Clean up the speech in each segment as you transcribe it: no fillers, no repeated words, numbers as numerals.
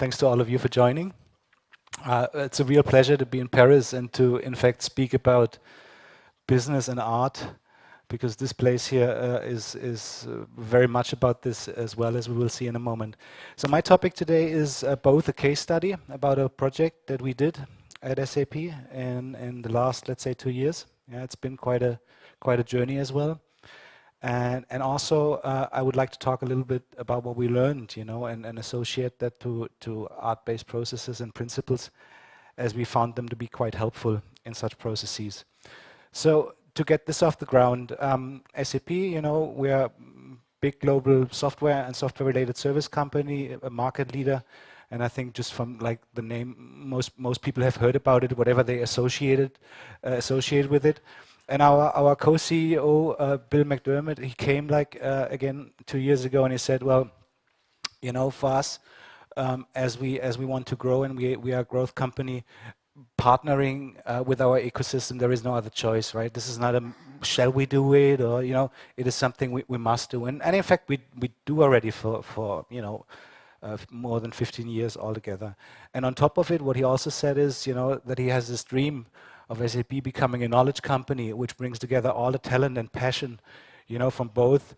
thanks to all of you for joining. It's a real pleasure to be in Paris and to, in fact, speak about business and art, because this place here is very much about this, as well, as we will see in a moment. So my topic today is both a case study about a project that we did at SAP in the last, let's say, 2 years. Yeah, it's been quite a journey as well. And also, I would like to talk a little bit about what we learned, you know, and associate that to art-based processes and principles, as we found them to be quite helpful in such processes. So to get this off the ground, SAP, you know, we are a big global software and software-related service company, a market leader, and I think just from like the name, most people have heard about it, whatever they associate with it. And our co-CEO, Bill McDermott, he came like, again, 2 years ago, and he said, well, you know, for us, as we want to grow, and we are a growth company, partnering with our ecosystem, there is no other choice, right? This is not a, shall we do it, or, you know, it is something we must do. And in fact, we do already for you know, more than 15 years altogether. And on top of it, what he also said is, you know, that he has this dream of SAP becoming a knowledge company which brings together all the talent and passion, you know, from both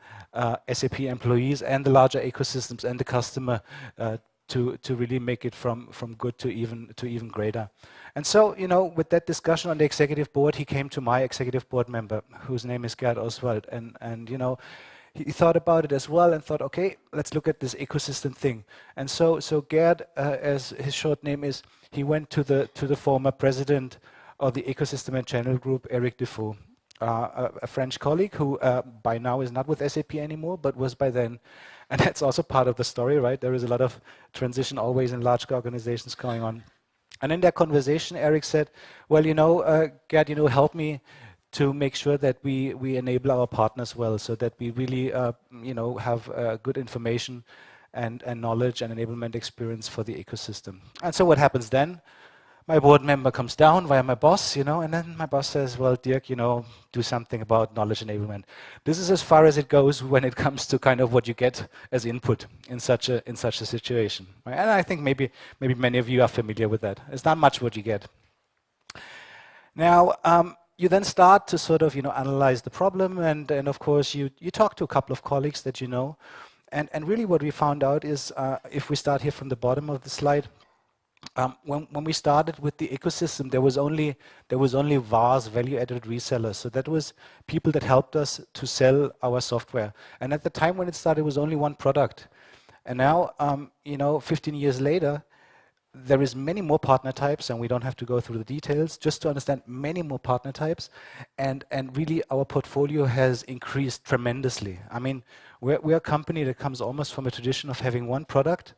SAP employees and the larger ecosystems and the customer to really make it from good to even greater. And so, you know, with that discussion on the executive board, he came to my executive board member, whose name is Gerd Oswald, and you know, he thought about it as well and thought, okay, let's look at this ecosystem thing. And so Gerd, as his short name is, he went to the former president of the Ecosystem and Channel Group, Eric Defoe, a French colleague who by now is not with SAP anymore, but was by then. And that's also part of the story, right? There is a lot of transition always in large organizations going on. And in that conversation, Eric said, well, you know, Gerd, you know, help me to make sure that we enable our partners well, so that we really, you know, have good information and knowledge and enablement experience for the ecosystem. And so what happens then? My board member comes down via my boss, you know, and then my boss says, well, Dirk, you know, do something about knowledge enablement. This is as far as it goes when it comes to kind of what you get as input in such a situation. Right? And I think maybe many of you are familiar with that. It's not much what you get. Now, you then start to sort of, you know, analyze the problem, and of course you talk to a couple of colleagues that you know, and really what we found out is, if we start here from the bottom of the slide, when we started with the ecosystem, there was only VARs, value-added resellers. So that was people that helped us to sell our software. And at the time when it started, it was only one product. And now, you know, 15 years later, there is many more partner types, and we don't have to go through the details, just to understand many more partner types. And really, our portfolio has increased tremendously. I mean, we're a company that comes almost from a tradition of having one product,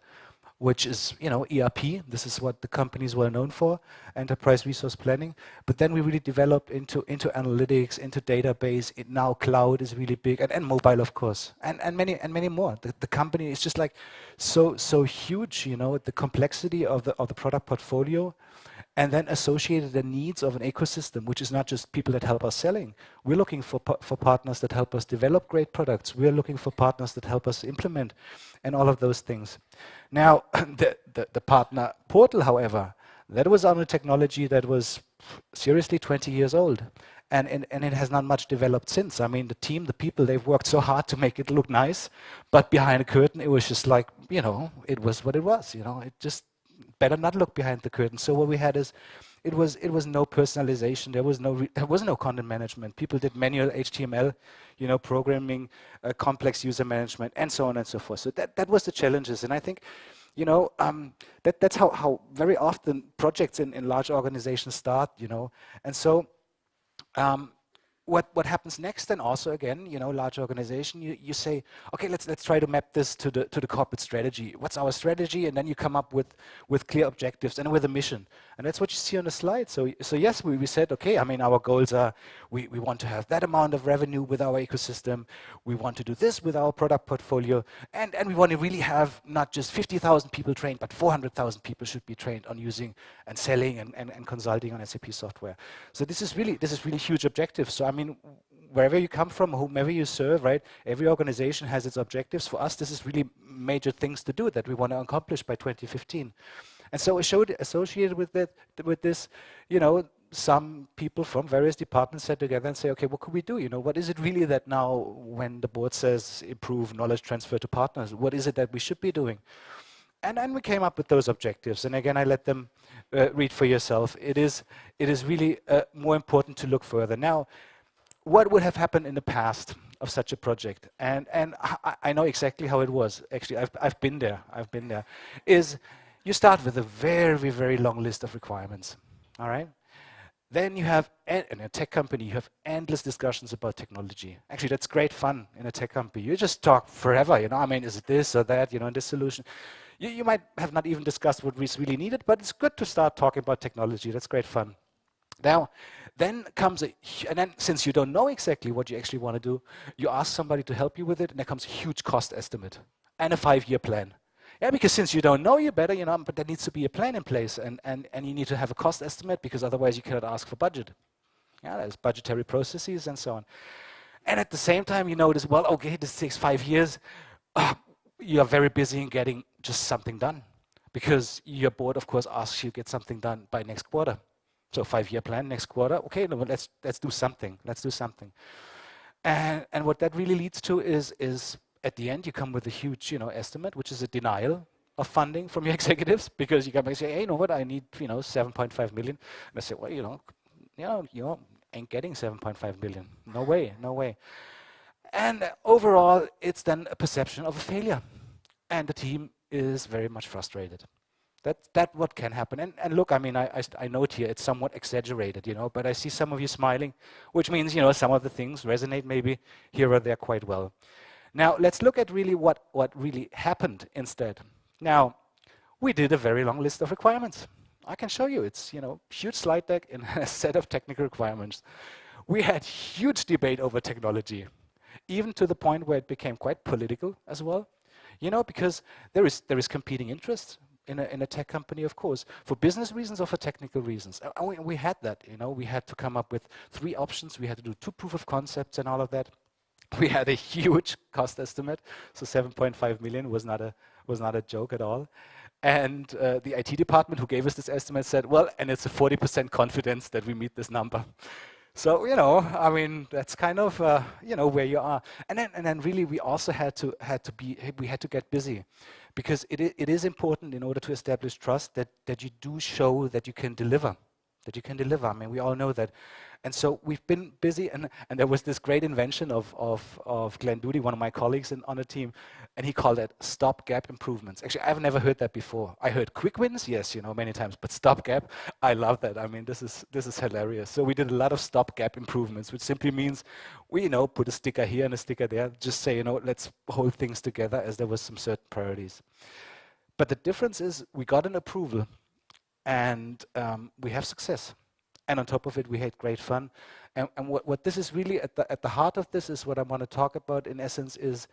which is, you know, ERP. This is what the company is well known for, enterprise resource planning. But then we really developed into analytics, into database. Now cloud is really big, and mobile, of course, and many more. The company is just like so huge, you know, the complexity of the product portfolio, and then associated the needs of an ecosystem, which is not just people that help us selling. We're looking for partners that help us develop great products. We're looking for partners that help us implement, and all of those things. Now, the partner portal, however, that was on a technology that was seriously 20 years old, and it has not much developed since. I mean, the team, the people, they've worked so hard to make it look nice, but behind the curtain, it was just like, you know, it was what it was. You know, it just better not look behind the curtain. So what we had is, it was no personalization. There was no content management. People did manual HTML, you know, programming, complex user management, and so on and so forth. So that was the challenges. And I think, you know, that's how very often projects in large organizations start. You know, and so. What happens next? And also, again, you know, large organization, you say, okay, let's try to map this to the corporate strategy. What's our strategy? And then you come up with clear objectives and with a mission. And that's what you see on the slide. So yes, we said, okay, I mean, our goals are, we want to have that amount of revenue with our ecosystem. We want to do this with our product portfolio. And we want to really have not just 50,000 people trained, but 400,000 people should be trained on using and selling and consulting on SAP software. So this is really huge objective. So I mean, wherever you come from, whomever you serve, right? Every organization has its objectives. For us, this is really major things to do that we want to accomplish by 2015. And so associated with this, you know, some people from various departments sat together and say, okay, what could we do? You know, what is it really that now, when the board says improve knowledge transfer to partners, what is it that we should be doing? And then we came up with those objectives. And again, I let them read for yourself. It is really more important to look further. Now, what would have happened in the past of such a project? And I know exactly how it was. Actually, I've been there. Is you start with a very, very long list of requirements. All right. Then you have, in a tech company, you have endless discussions about technology. Actually, that's great fun in a tech company. You just talk forever, you know, I mean, is it this or that, you know, this solution. You might have not even discussed what is really needed, but it's good to start talking about technology. That's great fun. Now, then comes and then since you don't know exactly what you actually want to do, you ask somebody to help you with it, and there comes a huge cost estimate and a 5-year plan. Yeah, because since you don't know, you better, you know, but there needs to be a plan in place, and you need to have a cost estimate, because otherwise you cannot ask for budget. Yeah, there's budgetary processes and so on. And at the same time, you notice, well, okay, this takes 5 years. You are very busy in getting just something done, because your board, of course, asks you to get something done by next quarter. So 5-year plan, next quarter, okay, no, let's do something. Let's do something. And what that really leads to is at the end, you come with a huge, you know, estimate, which is a denial of funding from your executives, because you can say, hey, you know what, I need, you know, 7.5 million. And I say, well, you ain't getting 7.5 million. No way, no way. And overall, it's then a perception of a failure. And the team is very much frustrated. That's what can happen. And look, I mean, I note here it's somewhat exaggerated, you know, but I see some of you smiling, which means, you know, some of the things resonate maybe here or there quite well. Now, let's look at really what really happened instead. Now, we did a very long list of requirements. I can show you. It's, you know, huge slide deck and a set of technical requirements. We had huge debate over technology, even to the point where it became quite political as well. You know, because there is competing interests in a tech company, of course, for business reasons or for technical reasons. And we had that, you know, we had to come up with 3 options. We had to do 2 proof of concepts and all of that. We had a huge cost estimate, so 7.5 million was not a joke at all. And the IT department who gave us this estimate said, well, and it's a 40% confidence that we meet this number. So, you know, I mean, that's kind of, you know, where you are. And then really we also had to get busy, because it is important in order to establish trust that you do show that you can deliver. I mean, we all know that. And so we've been busy, and there was this great invention of Glenn Doody, one of my colleagues on the team, and he called it Stopgap Improvements. Actually, I've never heard that before. I heard quick wins, yes, you know, many times, but stopgap, I love that. I mean, this is hilarious. So we did a lot of stopgap improvements, which simply means we, you know, put a sticker here and a sticker there, just say, you know, let's hold things together, as there was some certain priorities. But the difference is we got an approval, and we have success. And on top of it, we had great fun. And what this is really at the heart of this is what I want to talk about in essence is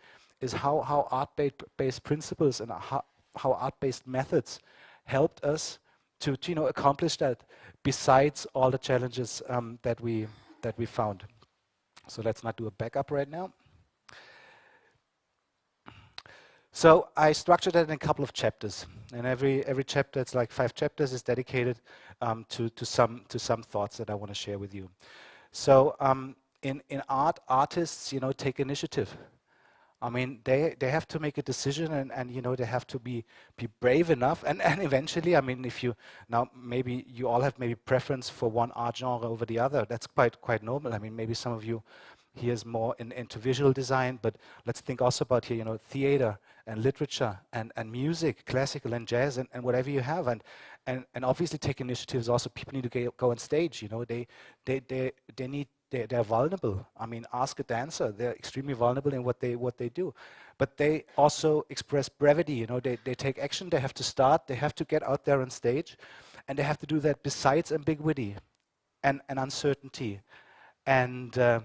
how art-based principles and how art-based methods helped us to you know, accomplish that, besides all the challenges that we found. So let's not do a backup right now. So I structured that in a couple of chapters, and every chapter, it's like 5 chapters, is dedicated to some thoughts that I want to share with you. So in art, artists, you know, take initiative. I mean, they have to make a decision, and you know, they have to be brave enough, and eventually, I mean, if you now maybe you all have maybe preference for one art genre over the other. That's quite normal. I mean, maybe some of you here is more into visual design, but let's think also about here, you know, theater and literature and music, classical and jazz, and whatever you have, and obviously take initiatives. Also, people need to go on stage. You know, they're vulnerable. I mean, ask a dancer; they're extremely vulnerable in what they do, but they also express brevity. You know, they take action. They have to start. They have to get out there on stage, and they have to do that besides ambiguity and uncertainty, and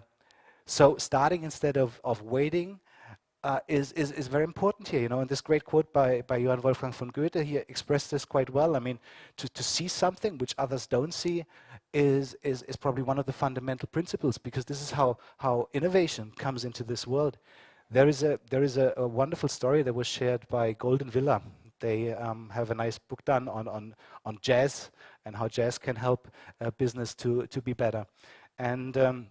so starting instead of waiting. is very important here, you know. And this great quote by Johann Wolfgang von Goethe, he expressed this quite well. I mean, to see something which others don't see is probably one of the fundamental principles, because this is how innovation comes into this world. There is a wonderful story that was shared by Golden Villa. They have a nice book done on jazz and how jazz can help business to be better. And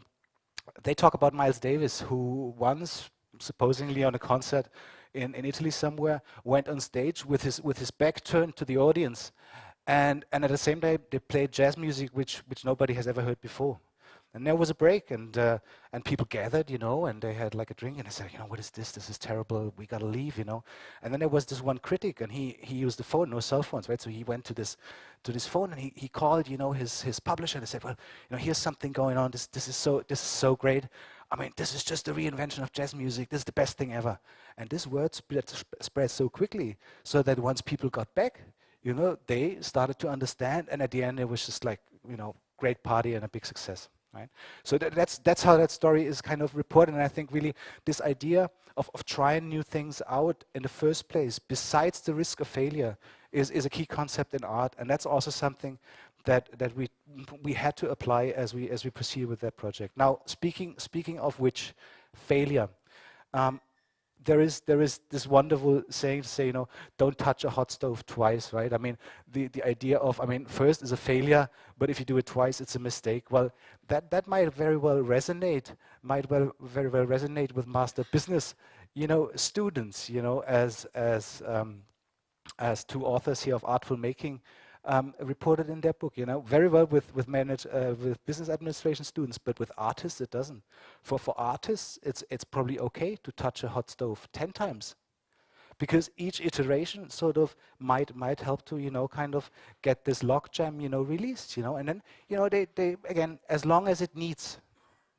they talk about Miles Davis, who once, supposedly on a concert in Italy somewhere, went on stage with his back turned to the audience, and at the same time they played jazz music which nobody has ever heard before. And there was a break, and people gathered, you know, and they had like a drink, and they said, you know, what is this? This is terrible. We gotta leave, you know. And then there was this one critic, and he used the phone, no cell phones, right? So he went to this phone, and he called, you know, his publisher, and he said, well, you know, here's something going on. This is so great. I mean, this is just the reinvention of jazz music. This is the best thing ever. And this word spread so quickly, so that once people got back, you know, they started to understand, and at the end it was just like, you know, great party and a big success. Right? So that's how that story is kind of reported, and I think really this idea of trying new things out in the first place, besides the risk of failure, is a key concept in art, and that's also something that we had to apply as we proceed with that project. Now, speaking of which, failure. There is this wonderful saying to say, you know, don't touch a hot stove twice, right? I mean, the idea of, I mean, first is a failure, but if you do it twice, it's a mistake. Well, that might very well resonate, very well resonate with master business, you know, students, you know, as two authors here of Artful Making reported in their book, you know, very well with business administration students, but with artists it doesn't. For artists, it's probably okay to touch a hot stove 10 times, because each iteration sort of might help to, you know, kind of get this logjam, you know, released, you know, and then, you know, they again, as long as it needs.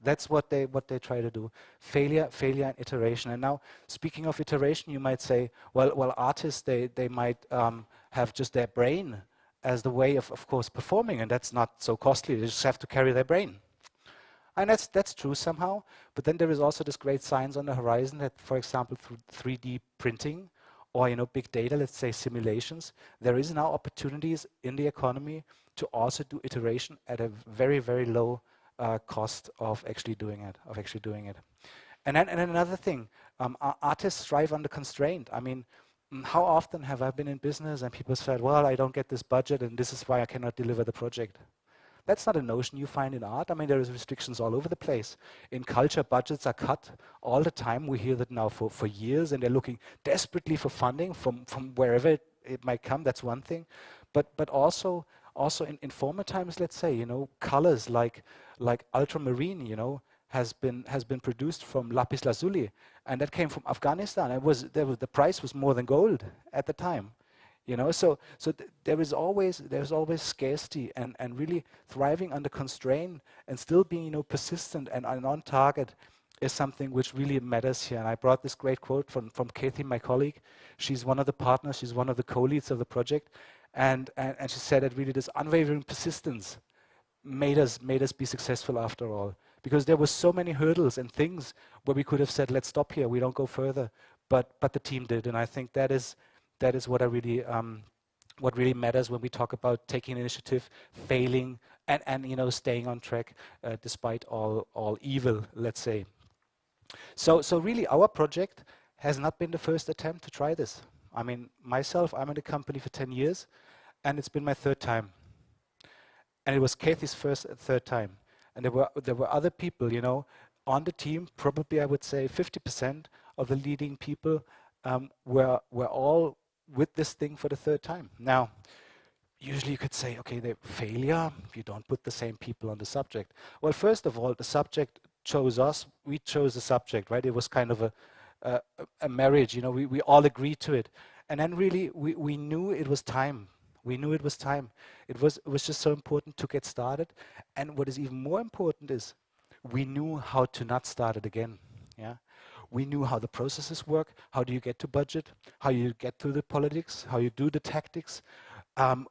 That's what they try to do. Failure and iteration. And now, speaking of iteration, you might say, well, artists they might have just their brain as the way of course performing, and that's not so costly. They just have to carry their brain, and that's true somehow. But then there is also this great science on the horizon that, for example, through 3D printing or, you know, big data, let's say simulations, there is now opportunities in the economy to also do iteration at a very, very low cost of actually doing it. And then another thing, artists thrive under constraint. I mean, how often have I been in business and people said, well, I don't get this budget and this is why I cannot deliver the project. That's not a notion you find in art. I mean, there is restrictions all over the place. In culture, budgets are cut all the time. We hear that now for years, and they're looking desperately for funding from wherever it might come. That's one thing. But also in former times, let's say, you know, colors like ultramarine, you know, has been produced from lapis lazuli, and that came from Afghanistan. The price was more than gold at the time, you know. So there's always scarcity, and really thriving under constraint and still being, you know, persistent and on target is something which really matters here. And I brought this great quote from Kathy, my colleague. She's one of the partners. She's one of the co-leads of the project, and she said that really this unwavering persistence made us be successful after all, because there were so many hurdles and things where we could have said, let's stop here, we don't go further, but the team did. And I think that is what really matters when we talk about taking initiative, failing, and you know, staying on track despite all evil, let's say. So really our project has not been the first attempt to try this. I mean, myself, I'm in the company for 10 years, and it's been my third time. And it was Kathy's third time. And there were other people, you know, on the team. Probably I would say 50% of the leading people were all with this thing for the third time. Now, usually you could say, okay, the failure, you don't put the same people on the subject. Well, first of all, the subject chose us. We chose the subject, right? It was kind of a marriage, you know. We all agreed to it. And then really we knew it was time. We knew it was time. It was just so important to get started. And what is even more important is we knew how to not start it again. Yeah, we knew how the processes work. How do you get to budget? How you get to the politics? How you do the tactics?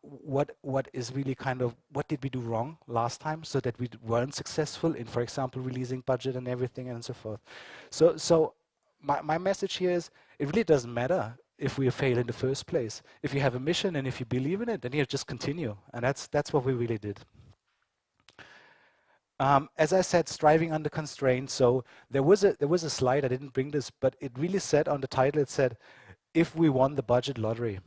What is really kind of, what did we do wrong last time so that we weren't successful in, for example, releasing budget and everything and so forth. So my message here is, it really doesn't matter if we fail in the first place. If you have a mission and if you believe in it, then you just continue. And that's what we really did. As I said, striving under constraints. So there was a slide, I didn't bring this, but it really said on the title, it said, if we won the budget lottery.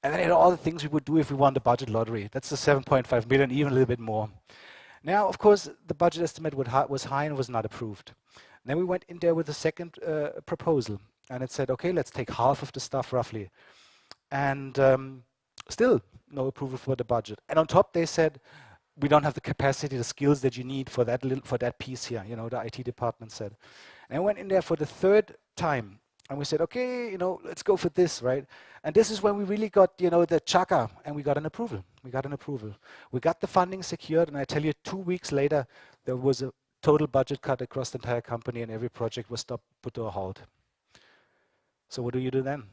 And then it had all the things we would do if we won the budget lottery. That's the 7.5 million, even a little bit more. Now, of course, the budget estimate was high and was not approved. And then we went in there with a second proposal. And it said, okay, let's take half of the stuff roughly. And still no approval for the budget. And on top, they said, we don't have the capacity, the skills that you need for that piece here, the IT department said. And I went in there for the third time, and we said, okay, let's go for this, right? And this is when we really got, the chaka, and we got an approval. We got the funding secured, and I tell you, 2 weeks later, there was a total budget cut across the entire company, and every project was stopped, put to a halt. So what do you do then?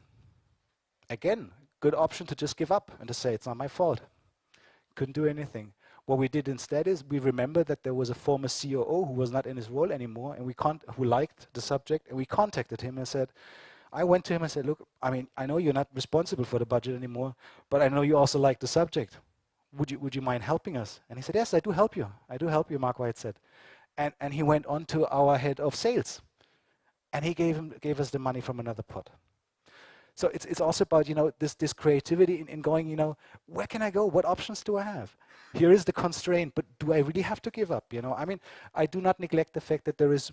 Again, good option to just give up and to say, it's not my fault. Couldn't do anything. What we did instead is we remembered that there was a former COO who was not in his role anymore, and who liked the subject, and we contacted him and said, I went to him and said, look, I know you're not responsible for the budget anymore, but I know you also like the subject. Would you mind helping us? And he said, yes, I do help you. I do help you, Mark White said. And he went on to our head of sales, and he gave us the money from another pot. So it's also about, this creativity in going, where can I go? What options do I have? Here is the constraint, but do I really have to give up? I do not neglect the fact that there is,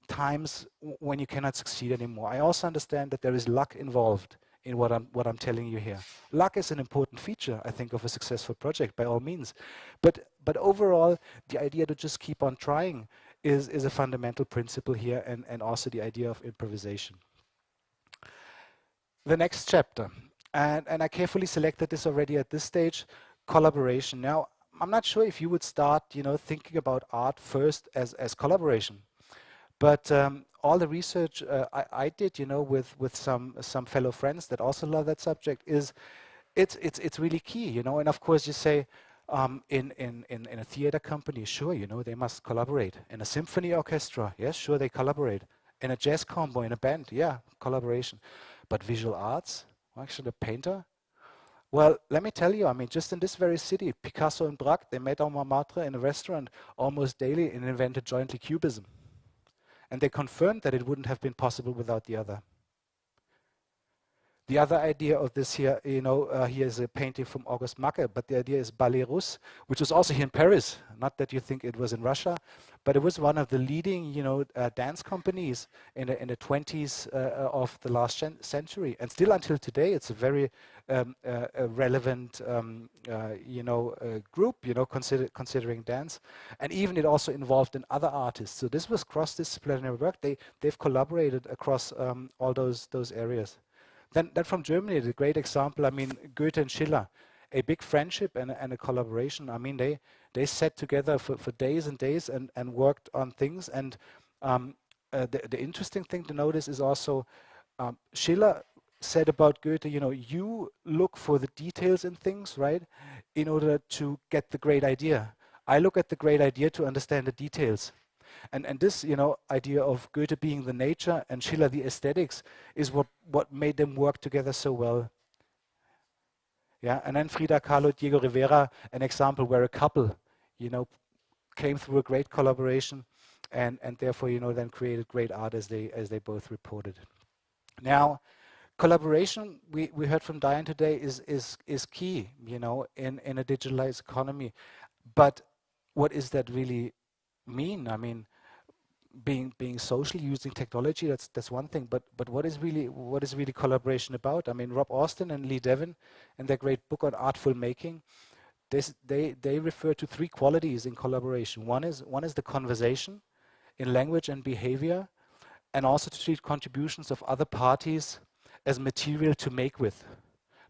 times when you cannot succeed anymore. I also understand that there is luck involved in what I'm telling you here. Luck is an important feature, I think, of a successful project, by all means. But overall, the idea to just keep on trying is a fundamental principle here, and also the idea of improvisation. The next chapter, and I carefully selected this already at this stage, collaboration. Now, I'm not sure if you would start, thinking about art first as collaboration, but all the research I did, with some fellow friends that also love that subject, is it's really key, And of course, you say in a theater company, sure, they must collaborate. In a symphony orchestra, yes, sure, they collaborate. In a jazz combo, in a band, yeah, collaboration. But visual arts, actually a painter? Well, let me tell you, just in this very city, Picasso and Braque, they met on Montmartre in a restaurant almost daily and invented jointly Cubism. And they confirmed that it wouldn't have been possible without the other. The other idea of this here, here is a painting from Auguste Macke, but the idea is Ballet Russe, which was also here in Paris. Not that you think it was in Russia, but it was one of the leading, dance companies in the 20s of the last century. And still until today, it's a very relevant, group, considering dance. And even it also involved in other artists. So this was cross-disciplinary work. They've collaborated across all those areas. Then from Germany, the great example, Goethe and Schiller, a big friendship and a collaboration. They sat together for days and days and worked on things. And the interesting thing to notice is also Schiller said about Goethe, you look for the details in things, right, in order to get the great idea. I look at the great idea to understand the details. And this, idea of Goethe being the nature and Schiller the aesthetics is what made them work together so well. Yeah, and then Frida Kahlo, Diego Rivera, an example where a couple, came through a great collaboration, and therefore, then created great art as they both reported. Now, collaboration, we heard from Diane today, is key, in a digitalized economy. But what does that really mean? Being social, using technology, that's one thing, but what is really collaboration about? Rob Austin and Lee Devin, in their great book on artful making, they refer to 3 qualities in collaboration. One is the conversation in language and behavior, and also to treat contributions of other parties as material to make with,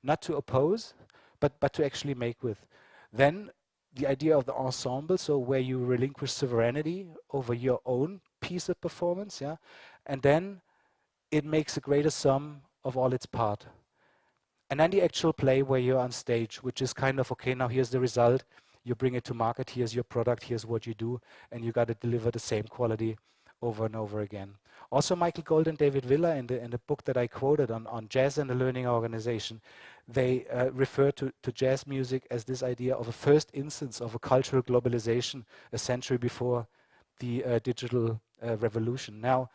not to oppose, but to actually make with. Then the idea of the ensemble, so where you relinquish sovereignty over your own piece of performance, yeah, and then it makes a greater sum of all its part. And then the actual play where you're on stage, which is kind of, okay, now here's the result, you bring it to market, here's your product, here's what you do, and you got to deliver the same quality over and over again. Also, Michael Gold and David Villa, in the book that I quoted on jazz and the learning organization, they refer to jazz music as this idea of a first instance of a cultural globalization a century before the digital revolution. Now,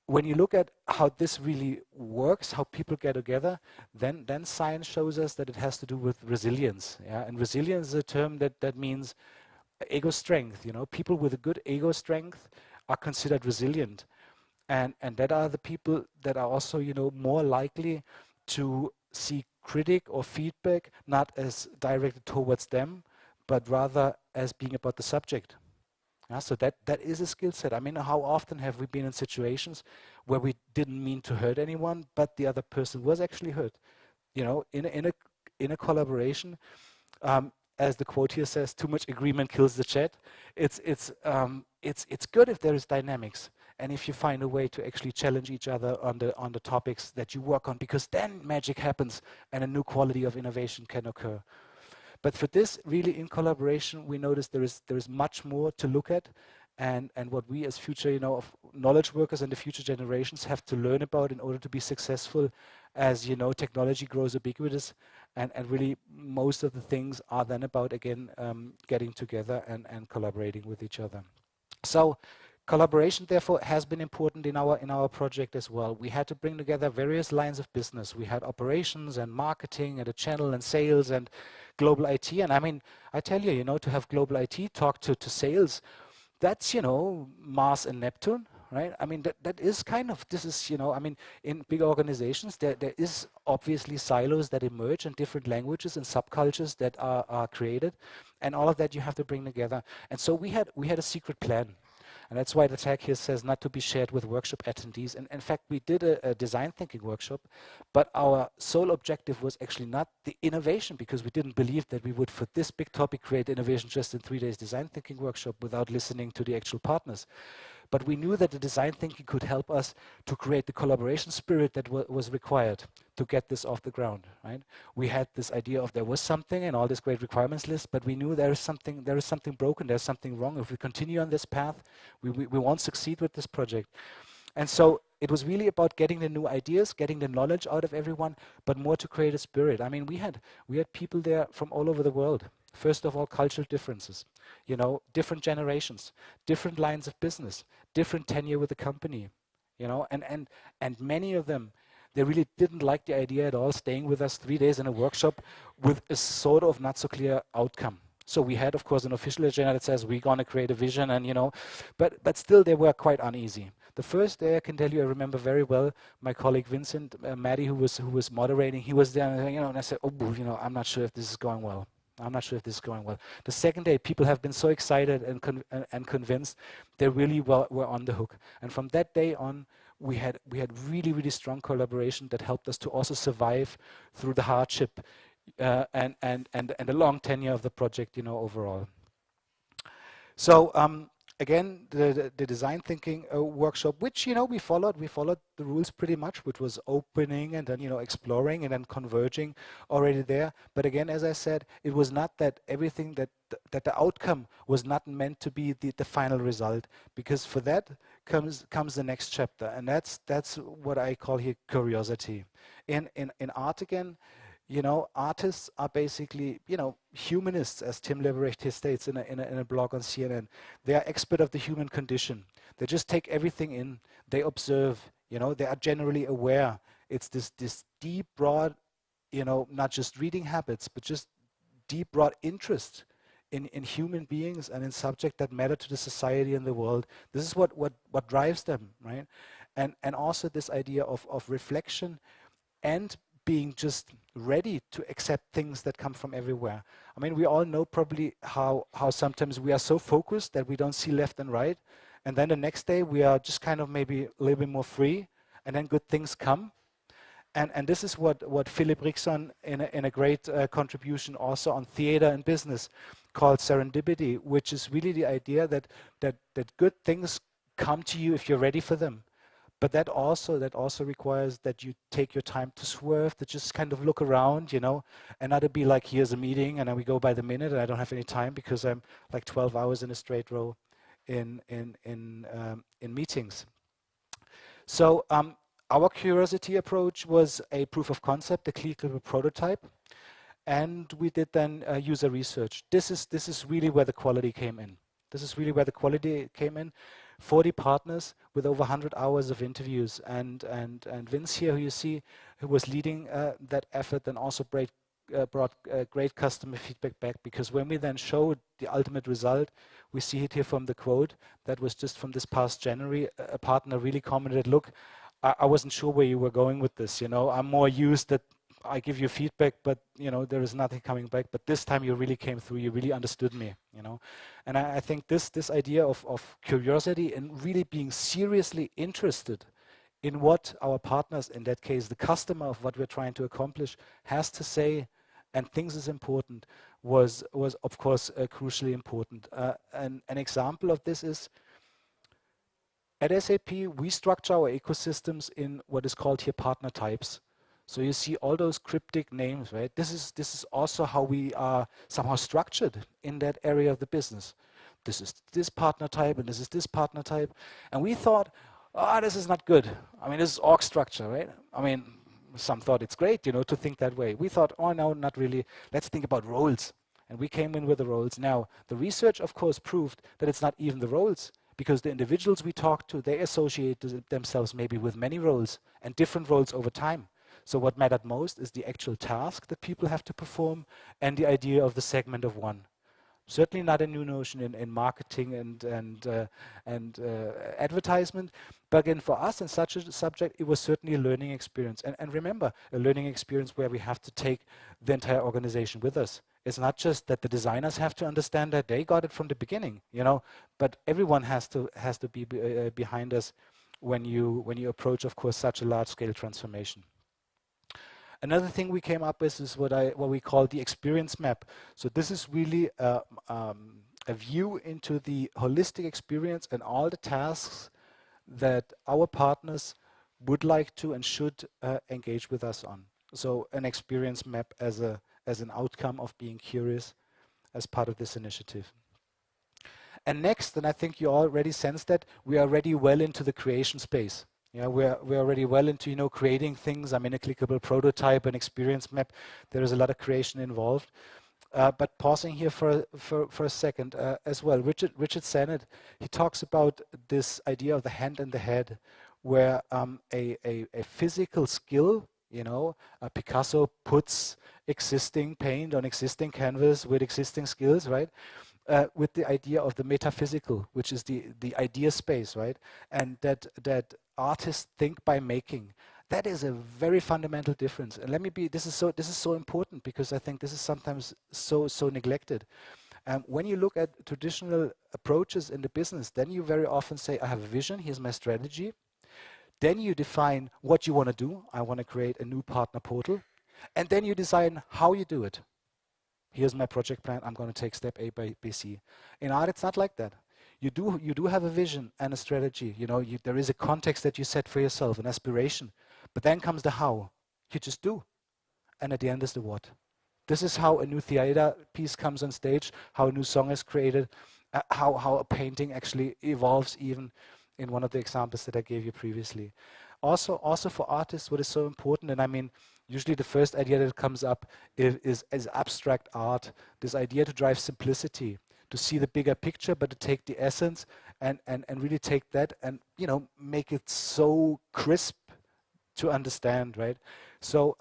when you look at how this really works, how people get together, then science shows us that it has to do with resilience. Yeah? And resilience is a term that means ego strength. You know, people with a good ego strength are considered resilient, and that are the people that are also, you know, more likely to see critic or feedback not as directed towards them, but rather as being about the subject. So that is a skill set. I mean, how often have we been in situations where we didn't mean to hurt anyone, but the other person was actually hurt? You know, in a collaboration, as the quote here says, too much agreement kills the chat. It's good if there is dynamics, and if you find a way to actually challenge each other on the topics that you work on, because then magic happens and a new quality of innovation can occur. But for this, really in collaboration, we notice there is much more to look at, and what we as future, you know, of knowledge workers and the future generations have to learn about in order to be successful, as you know, technology grows ubiquitous, and really most of the things are then about, again, getting together and collaborating with each other. So collaboration, therefore, has been important in our project as well. We had to bring together various lines of business. We had operations and marketing and a channel and sales and global IT. And I mean, I tell you, you know, to have global IT talk to sales, that's, you know, Mars and Neptune, right? I mean, that is kind of, this is, you know, I mean, in big organizations, there is obviously silos that emerge and different languages and subcultures that are created. And all of that you have to bring together. And so we had a secret plan. And that's why the tag here says not to be shared with workshop attendees. And in fact, we did a design thinking workshop, but our sole objective was actually not the innovation, because we didn't believe that we would, for this big topic, create innovation just in 3 days design thinking workshop without listening to the actual partners. But we knew that the design thinking could help us to create the collaboration spirit that was required to get this off the ground, right? We had this idea of there was something and all this great requirements list, but we knew there is something broken, there's something wrong. If we continue on this path, we won't succeed with this project. And so it was really about getting the new ideas, getting the knowledge out of everyone, but more to create a spirit. I mean, we had people there from all over the world. First of all, cultural differences, you know, different generations, different lines of business, different tenure with the company, you know, and many of them, they really didn't like the idea at all, staying with us 3 days in a workshop with a sort of not so clear outcome. So we had, of course, an official agenda that says we're going to create a vision, and, you know, but still they were quite uneasy. The first day, I can tell you, I remember very well, my colleague Vincent, Maddie, who was moderating, he was there, and, you know, and I said, oh, you know, I'm not sure if this is going well. I'm not sure if this is going well. The second day, people have been so excited and convinced they really were on the hook. And from that day on, we had really, really strong collaboration that helped us to also survive through the hardship and the long tenure of the project, you know, overall. So again, the design thinking workshop, which, you know, we followed the rules pretty much, which was opening and then, you know, exploring and then converging already there. But again, as I said, it was not that everything that the outcome was not meant to be the final result, because for that comes the next chapter, and that's what I call here curiosity. In art, again, you know, artists are basically, you know, humanists, as Tim Leberecht states in a blog on CNN. They are expert of the human condition. They just take everything in. They observe. You know, they are generally aware. It's this deep, broad, you know, not just reading habits, but just deep, broad interest in human beings and in subjects that matter to the society and the world. This is what drives them, right? And also this idea of reflection and being just ready to accept things that come from everywhere. I mean, we all know probably how sometimes we are so focused that we don't see left and right, and then the next day we are just kind of maybe a little bit more free, and then good things come. And this is what Philip Rickson, in a great contribution also on theater and business, called serendipity, which is really the idea that good things come to you if you're ready for them. But that also requires that you take your time to swerve, to just kind of look around, you know, and not to be like, here's a meeting, and then we go by the minute, and I don't have any time because I'm like 12 hours in a straight row in meetings. So our curiosity approach was a proof of concept, a clickable prototype, and we did then user research. This is really where the quality came in. This is really where the quality came in. 40 partners with over 100 hours of interviews, and Vince here, who you see, who was leading that effort, and also brought great customer feedback back, because when we then showed the ultimate result, we see it here from the quote that was just from this past January. A partner really commented, "Look, I wasn't sure where you were going with this. You know, I'm more used that I give you feedback, but you know there is nothing coming back. But this time you really came through. You really understood me. You know." And I think this idea of curiosity and really being seriously interested in what our partners, in that case the customer of what we're trying to accomplish, has to say and thinks is important, was of course crucially important. An example of this is, at SAP, we structure our ecosystems in what is called here partner types. So you see all those cryptic names, right? This is also how we are somehow structured in that area of the business. This is this partner type, and this is this partner type. And we thought, oh, this is not good. I mean, this is org structure, right? I mean, some thought it's great, you know, to think that way. We thought, oh, no, not really. Let's think about roles. And we came in with the roles. Now, the research, of course, proved that it's not even the roles, because the individuals we talked to, they associate themselves maybe with many roles and different roles over time. So what mattered most is the actual task that people have to perform and the idea of the segment of one. Certainly not a new notion in marketing and advertisement, but again, for us in such a subject, it was certainly a learning experience. And remember, a learning experience where we have to take the entire organization with us. It's not just that the designers have to understand that, they got it from the beginning, you know, but everyone has to be behind us when you approach, of course, such a large-scale transformation. Another thing we came up with is what we call the experience map. So this is really a view into the holistic experience and all the tasks that our partners would like to and should engage with us on. So an experience map as an outcome of being curious as part of this initiative. And next, and I think you already sensed that, we are already well into the creation space. Yeah, we're already well into, you know, creating things. I mean, a clickable prototype, an experience map. There is a lot of creation involved. But pausing here for a second as well, Richard Sennett, he talks about this idea of the hand and the head, where a physical skill, you know, Picasso puts existing paint on existing canvas with existing skills, right? With the idea of the metaphysical, which is the idea space, right? And that artists think by making. That is a very fundamental difference. And let me be, this is so important, because I think this is sometimes so neglected. When you look at traditional approaches in the business, then you very often say, I have a vision, here's my strategy. Then you define what you want to do. I want to create a new partner portal. And then you design how you do it. Here's my project plan, I'm going to take step A, B, C. In art, it's not like that. You do have a vision and a strategy. You know, there is a context that you set for yourself, an aspiration. But then comes the how. You just do. And at the end is the what. This is how a new theater piece comes on stage, how a new song is created, how a painting actually evolves, even in one of the examples that I gave you previously. Also for artists, what is so important, and I mean, usually the first idea that comes up is abstract art, this idea to drive simplicity, to see the bigger picture, but to take the essence and really take that and, you know, make it so crisp to understand, right? So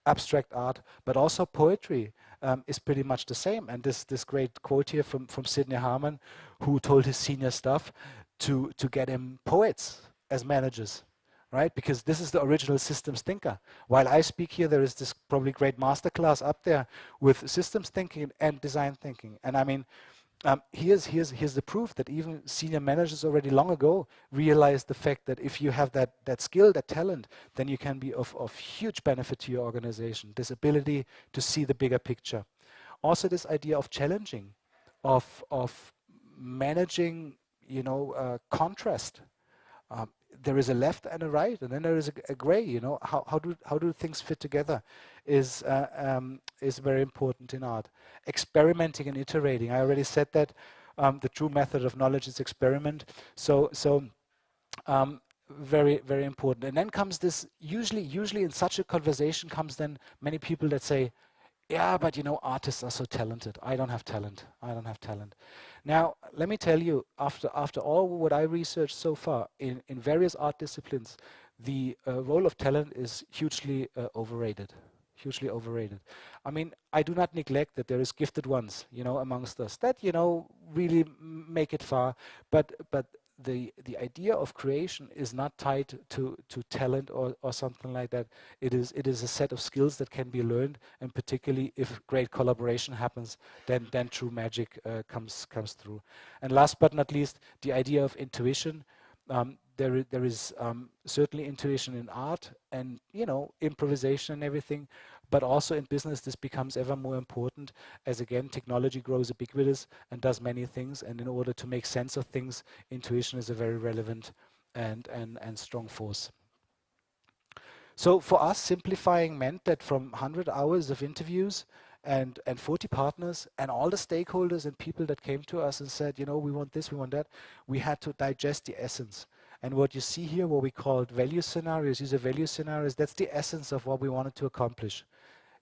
abstract art, but also poetry is pretty much the same. And this great quote here from Sidney Harman, who told his senior staff to get him poets as managers, right? Because this is the original systems thinker. While I speak here, there is this probably great masterclass up there with systems thinking and design thinking. And I mean, here's the proof that even senior managers already long ago realized the fact that if you have that skill, that talent, then you can be of huge benefit to your organization. This ability to see the bigger picture. Also, this idea of challenging, of managing, you know, contrast. There is a left and a right, and then there is a gray. You know, how do things fit together is very important in art. Experimenting and iterating. I already said that. The true method of knowledge is experiment. So very, very important. And then comes this, usually in such a conversation comes then many people that say, yeah, but you know, artists are so talented. I don't have talent. I don't have talent. Now, let me tell you, after all what I researched so far in various art disciplines, the role of talent is hugely overrated. Hugely overrated. I mean, I do not neglect that there is gifted ones, you know, amongst us that, you know, really make it far. But the idea of creation is not tied to talent or something like that. It is a set of skills that can be learned, and particularly if great collaboration happens, then true magic comes through. And last but not least, the idea of intuition. There is certainly intuition in art and, you know, improvisation and everything, but also in business this becomes ever more important as, again, technology grows ubiquitous and does many things, and in order to make sense of things, intuition is a very relevant and strong force. So for us, simplifying meant that from 100 hours of interviews and 40 partners and all the stakeholders and people that came to us and said, you know, we want this, we want that, we had to digest the essence. And what you see here, what we called value scenarios, user value scenarios, that's the essence of what we wanted to accomplish.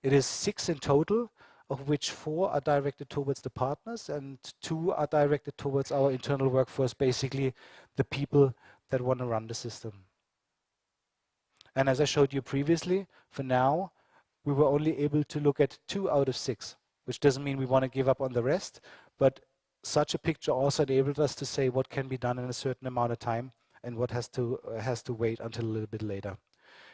It is 6 in total, of which 4 are directed towards the partners and 2 are directed towards our internal workforce, basically the people that want to run the system. And as I showed you previously, for now, we were only able to look at 2 out of 6, which doesn't mean we want to give up on the rest, but such a picture also enabled us to say what can be done in a certain amount of time and what has to wait until a little bit later.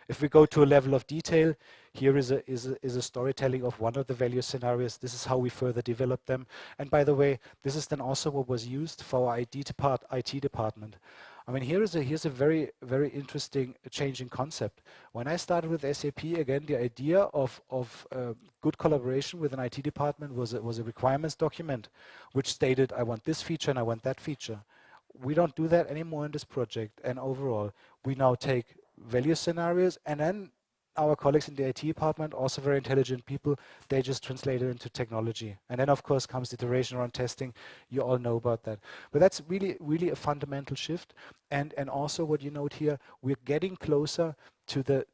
If we go to a level of detail, here is a storytelling of one of the value scenarios. This is how we further develop them. And by the way, this is then also what was used for our IT department. I mean, here's a very, very interesting changing concept. When I started with SAP, again, the idea of good collaboration with an IT department was a requirements document, which stated, I want this feature and I want that feature. We don't do that anymore in this project. And overall, we now take value scenarios, and then our colleagues in the IT department, also very intelligent people, they just translate it into technology. And then of course comes the iteration around testing. You all know about that. But that's really, really a fundamental shift. And also what you note here, we're getting closer to the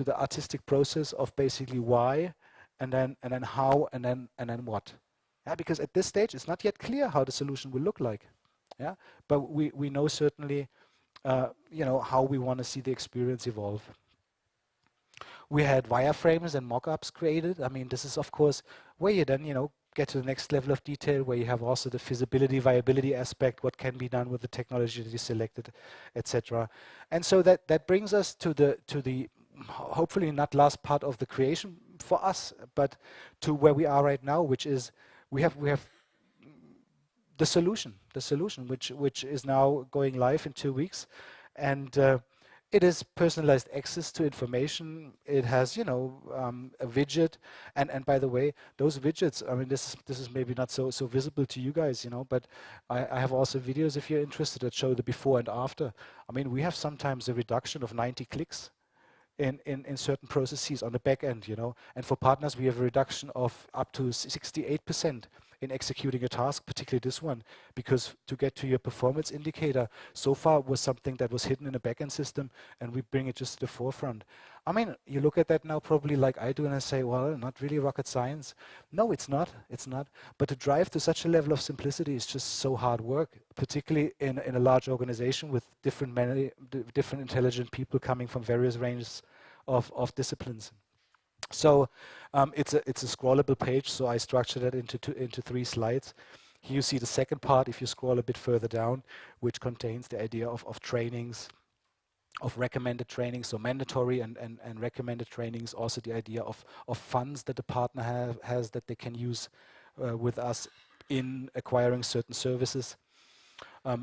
artistic process of basically why, and then how, and then what. Yeah, because at this stage it's not yet clear how the solution will look like. Yeah, but we know certainly you know, how we want to see the experience evolve. We had wireframes and mock-ups created. I mean, this is of course where you then, you know, get to the next level of detail, where you have also the feasibility, viability aspect, what can be done with the technology that you selected, etc. And so that brings us to the hopefully not last part of the creation for us, but to where we are right now, which is we have the solution, which is now going live in 2 weeks, and it is personalized access to information. It has, you know, a widget, and by the way, those widgets, I mean, this is maybe not so visible to you guys, you know, but I have also videos, if you're interested, that show the before and after. I mean, we have sometimes a reduction of 90 clicks in certain processes on the back end, you know, and for partners we have a reduction of up to 68% in executing a task, particularly this one, because to get to your performance indicator so far was something that was hidden in a backend system, and we bring it just to the forefront. I mean, you look at that now probably like I do, and I say, well, not really rocket science. No, it's not. But to drive to such a level of simplicity is just so hard work, particularly in a large organization with different intelligent people coming from various ranges of disciplines. So it's a scrollable page, so I structured it into 3 slides. Here you see the second part, if you scroll a bit further down, which contains the idea of trainings, of recommended trainings, so mandatory and recommended trainings, also the idea of funds that the partner has that they can use with us in acquiring certain services.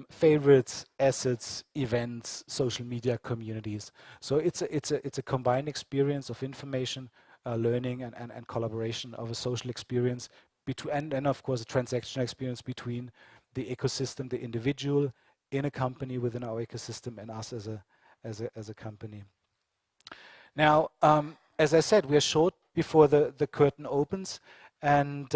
Favorites, assets, events, social media, communities. So it's a combined experience of information, learning, and collaboration, of a social experience and of course a transactional experience between the ecosystem, the individual in a company within our ecosystem, and us as a company. Now, as I said, we are short before the curtain opens, and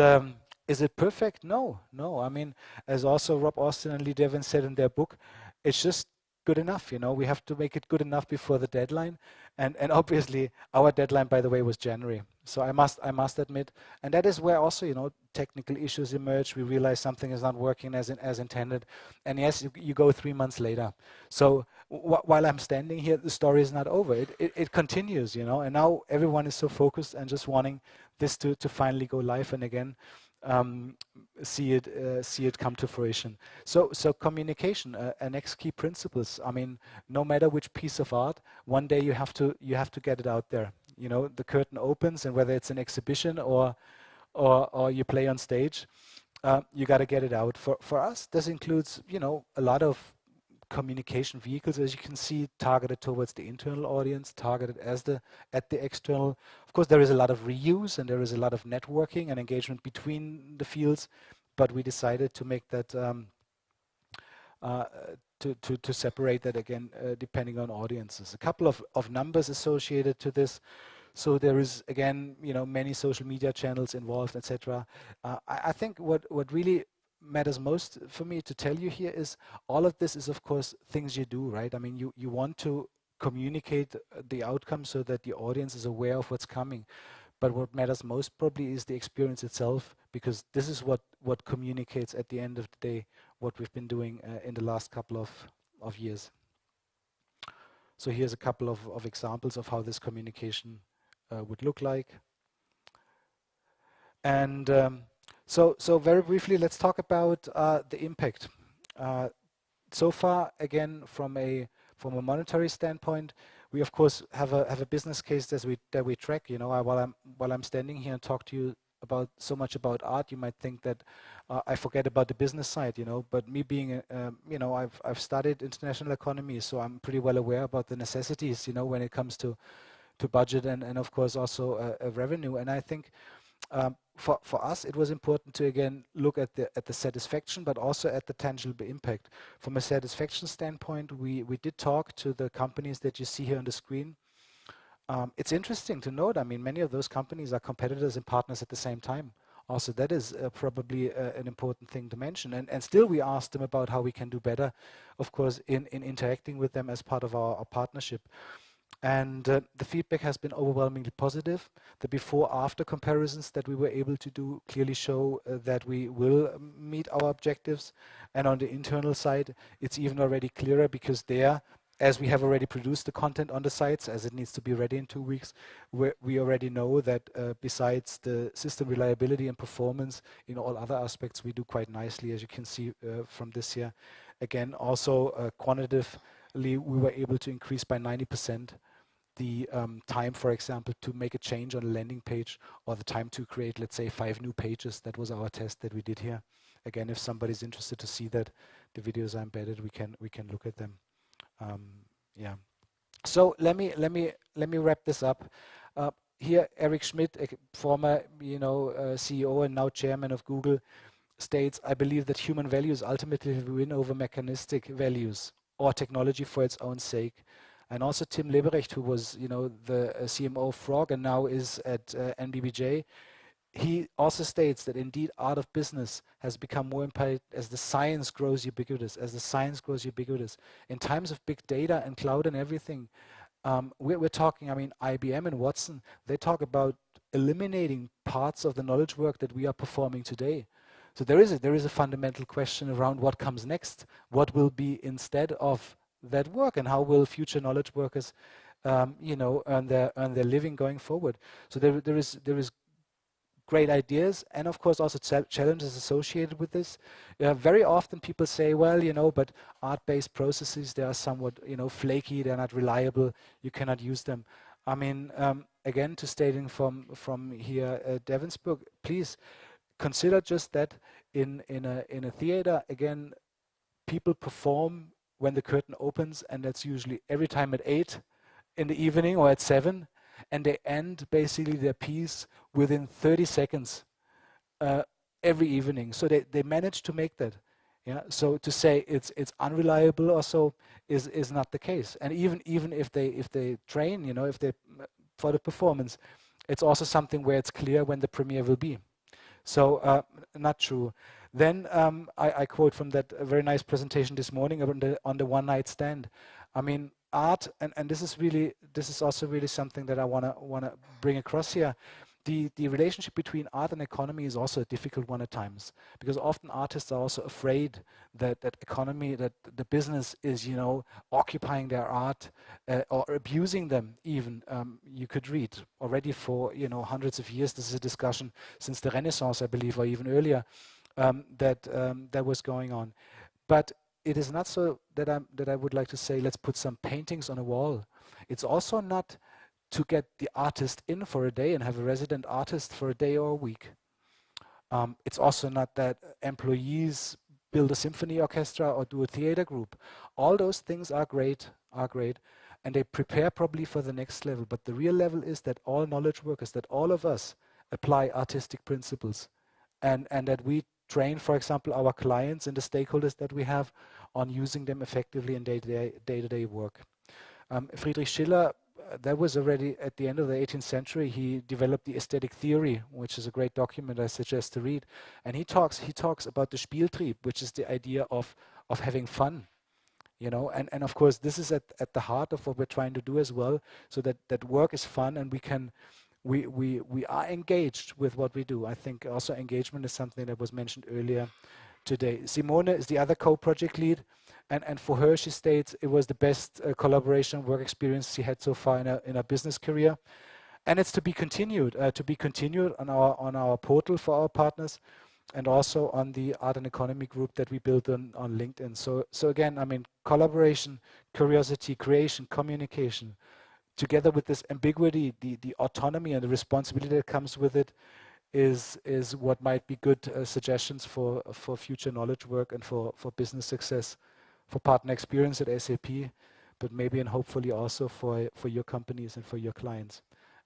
Is it perfect? No, no. I mean, as also Rob Austin and Lee Devin said in their book, it's just good enough. You know, we have to make it good enough before the deadline, and obviously our deadline, by the way, was January. So I must admit, and that is where also, you know, technical issues emerge. We realize something is not working as intended, and yes, you go 3 months later. So while I'm standing here, the story is not over. It continues, you know, and now everyone is so focused and just wanting this to finally go live and again see it come to fruition. So communication, next key principles. I mean, no matter which piece of art, one day you have to get it out there. You know, the curtain opens, and whether it's an exhibition or you play on stage, you got to get it out. For us, this includes, you know, a lot of communication vehicles, as you can see, targeted towards the internal audience, targeted at the external. Of course, there is a lot of reuse and there is a lot of networking and engagement between the fields, but we decided to make that to separate that again, depending on audiences. A couple of numbers associated to this. So there is, again, you know, many social media channels involved, etc. I think what really matters most for me to tell you here is all of this is, of course, things you do, right? I mean, you want to communicate the outcome so that the audience is aware of what's coming. But what matters most probably is the experience itself, because this is what communicates at the end of the day what we've been doing in the last couple of years. So here's a couple of examples of how this communication would look like. And so very briefly, let's talk about the impact. So far, again, from a monetary standpoint, we of course have a business case that we track. You know, while I'm standing here and talk to you about so much about art, you might think that I forget about the business side. You know, but me being you know, I've studied international economy, so I'm pretty well aware about the necessities. You know, when it comes to budget and of course also revenue. And I think for us, it was important to again look at the satisfaction, but also at the tangible impact. From a satisfaction standpoint, we did talk to the companies that you see here on the screen. It's interesting to note, I mean, many of those companies are competitors and partners at the same time. Also, that is probably an important thing to mention. And still we asked them about how we can do better, of course, in interacting with them as part of our partnership. And the feedback has been overwhelmingly positive. The before-after comparisons that we were able to do clearly show that we will meet our objectives. And on the internal side, it's even already clearer, because there, as we have already produced the content on the sites, as it needs to be ready in 2 weeks, we already know that besides the system reliability and performance, in all other aspects, we do quite nicely, as you can see from this here. Again, also quantitatively, we were able to increase by 90% the time, for example, to make a change on a landing page, or the time to create, let's say, 5 new pages. That was our test that we did here. Again, if somebody's interested to see that, the videos are embedded, we can look at them. Yeah. So let me wrap this up. Here, Eric Schmidt, a former, you know, CEO and now chairman of Google, states, "I believe that human values ultimately win over mechanistic values or technology for its own sake." And also Tim Leberecht, who was, you know, the CMO of Frog and now is at NBBJ, he also states that indeed art of business has become more important as the science grows ubiquitous, In times of big data and cloud and everything, we're talking, I mean, IBM and Watson, they talk about eliminating parts of the knowledge work that we are performing today. So there is a fundamental question around what comes next, what will be instead of that work, and how will future knowledge workers, you know, earn their living going forward. So there is great ideas, and of course also challenges associated with this. Very often people say, well, you know, but art-based processes, they are somewhat, you know, flaky, they're not reliable, you cannot use them. I mean, again, to stating from here, Devin's book, please consider just that in a theater, again, people perform when the curtain opens, and that's usually every time at 8 in the evening or at 7, and they end basically their piece within 30 seconds every evening. So they manage to make that. Yeah. So to say it's unreliable or so is not the case. And even if they train, you know, if they for the performance, it's also something where it's clear when the premiere will be. So not true. Then I quote from that very nice presentation this morning on the one night stand. I mean, art, and this is also really something that I wanna bring across here. The relationship between art and economy is also a difficult one at times, because often artists are also afraid that economy, that the business is, you know, occupying their art or abusing them even. You could read already for, you know, hundreds of years. This is a discussion since the Renaissance, I believe, or even earlier, that was going on. But it is not so that I would like to say, let's put some paintings on a wall. It's also not to get the artist in for a day and have a resident artist for a day or a week. It's also not that employees build a symphony orchestra or do a theater group. All those things are great, and they prepare probably for the next level. But the real level is that all knowledge workers, that all of us apply artistic principles, and that we train, for example, our clients and the stakeholders that we have on using them effectively in day-to-day work. Friedrich Schiller, that was already at the end of the 18th century. He developed the aesthetic theory, which is a great document I suggest to read. And he talks about the Spieltrieb, which is the idea of having fun, you know. And of course, this is at the heart of what we're trying to do as well, so that work is fun and we are engaged with what we do. I think also engagement is something that was mentioned earlier today. Simone is the other co-project lead, and for her, she states it was the best collaboration work experience she had so far in her business career, and it's to be continued on our portal for our partners, and also on the art and economy group that we built on LinkedIn. So again, I mean, collaboration, curiosity, creation, communication, together with this ambiguity, the autonomy and the responsibility that comes with it, is what might be good suggestions for future knowledge work and for business success, for partner experience at SAP, but maybe and hopefully also for your companies and for your clients.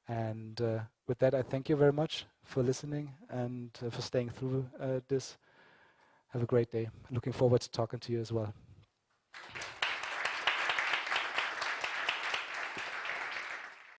And with that, I thank you very much for listening and for staying through this. Have a great day. Looking forward to talking to you as well.